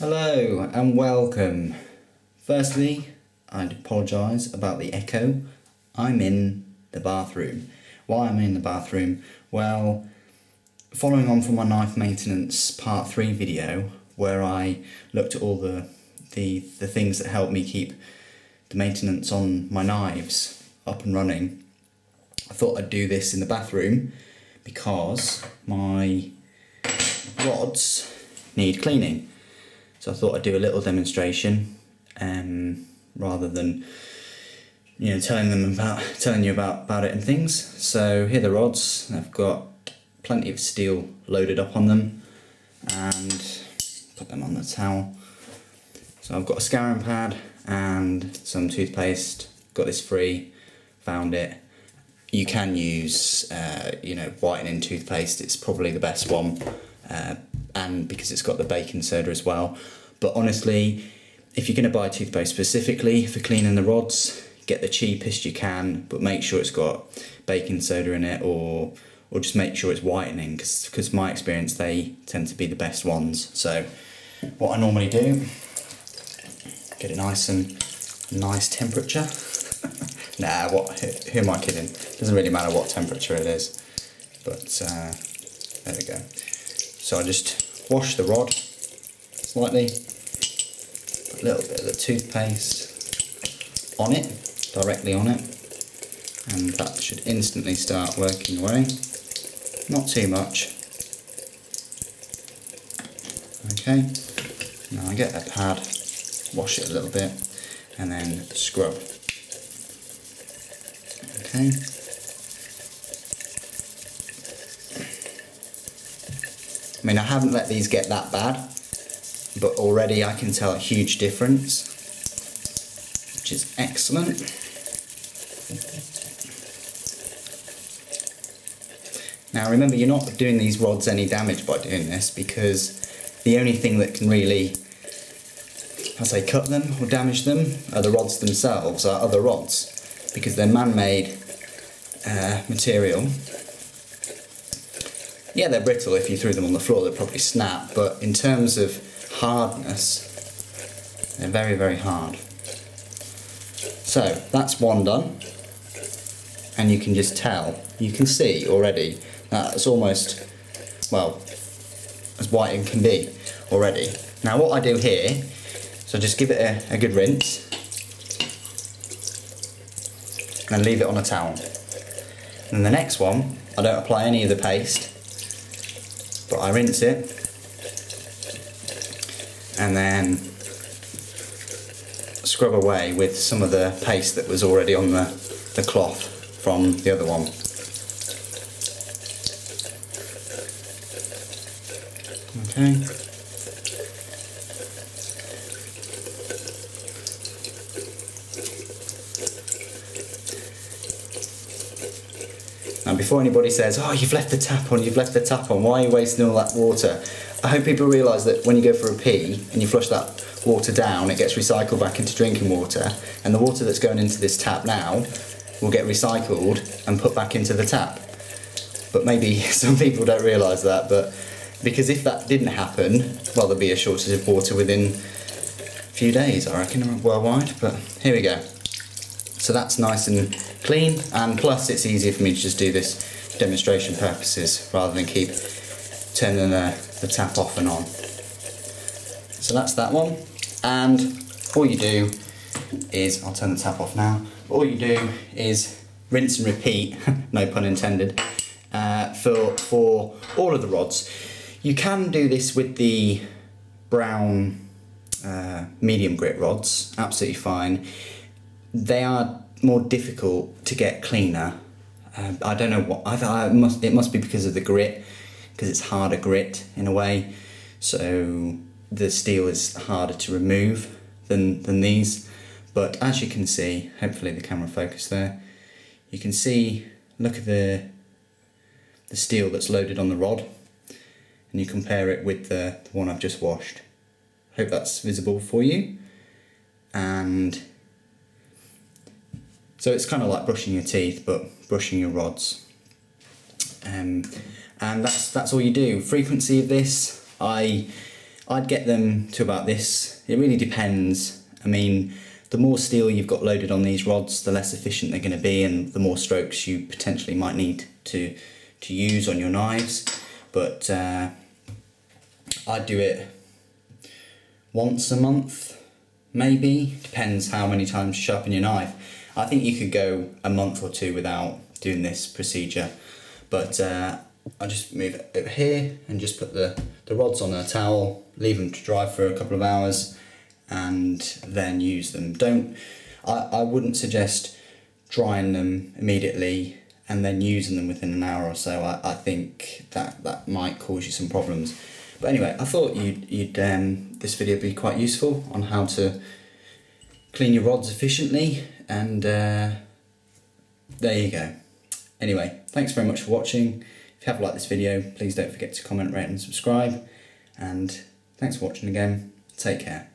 Hello and welcome. Firstly, I'd apologise about the echo. I'm in the bathroom. Why am I in the bathroom? Well, following on from my knife maintenance part 3 video where I looked at all the things that help me keep the maintenance on my knives up and running, I thought I'd do this in the bathroom because my rods need cleaning. So I thought I'd do a little demonstration rather than telling you about it and things. So here are the rods. I've got plenty of steel loaded up on them and put them on the towel. So I've got a scouring pad and some toothpaste. Got this free, found it. You can use whitening toothpaste. It's probably the best one, and because it's got the baking soda as well. But honestly, if you're going to buy toothpaste specifically for cleaning the rods, get the cheapest you can, but make sure it's got baking soda in it, or just make sure it's whitening, because my experience, they tend to be the best ones. So what I normally do, get it nice temperature. Nah, who am I kidding? Doesn't really matter what temperature it is. But there we go. So I just wash the rod slightly, put a little bit of the toothpaste on it, directly on it, and that should instantly start working away. Not too much. Okay, now I get a pad, wash it a little bit, and then scrub. Okay. I mean, I haven't let these get that bad, but already I can tell a huge difference, which is excellent. Now remember, you're not doing these rods any damage by doing this, because the only thing that can really, cut them or damage them are the rods themselves, are other rods, because they're man-made material. Yeah, they're brittle. If you threw them on the floor, they'd probably snap, but in terms of hardness, they're very, very hard. So that's one done, and you can just tell, you can see already that it's almost, well, as white as can be already. Now what I do here, so just give it a good rinse, and then leave it on a towel. And the next one, I don't apply any of the paste, but I rinse it, and then scrub away with some of the paste that was already on the cloth from the other one. Okay. Now before anybody says, oh, you've left the tap on, why are you wasting all that water? I hope people realise that when you go for a pee and you flush that water down, it gets recycled back into drinking water, and the water that's going into this tap now will get recycled and put back into the tap. But maybe some people don't realise that, but because if that didn't happen, well, there'd be a shortage of water within a few days, I reckon, worldwide. But here we go. So that's nice and clean, and plus it's easier for me to just do this for demonstration purposes rather than keep turning the tap off and on. So that's that one, and all you do is, I'll turn the tap off now, all you do is rinse and repeat, no pun intended, for all of the rods. You can do this with the brown medium grit rods, absolutely fine. They are more difficult to get cleaner. I don't know what, it must be because of the grit, because it's harder grit in a way, so the steel is harder to remove than these. But as you can see, hopefully the camera focus there, you can see, look at the steel that's loaded on the rod, and you compare it with the one I've just washed. Hope that's visible for you. And so it's kind of like brushing your teeth, but brushing your rods. And that's all you do. Frequency of this, I I'd get them to about this. It really depends. I mean, the more steel you've got loaded on these rods, the less efficient they're going to be, and the more strokes you potentially might need to use on your knives. But I'd do it once a month, maybe. Depends how many times you sharpen your knife. I think you could go a month or two without doing this procedure, but I'll just move it over here and just put the rods on a towel, leave them to dry for a couple of hours, and then use them. I wouldn't suggest drying them immediately and then using them within an hour or so. I think that might cause you some problems. But anyway, I thought this video would be quite useful on how to clean your rods efficiently, and there you go. Anyway, thanks very much for watching. If you have liked this video, please don't forget to comment, rate and subscribe, and thanks for watching again. Take care.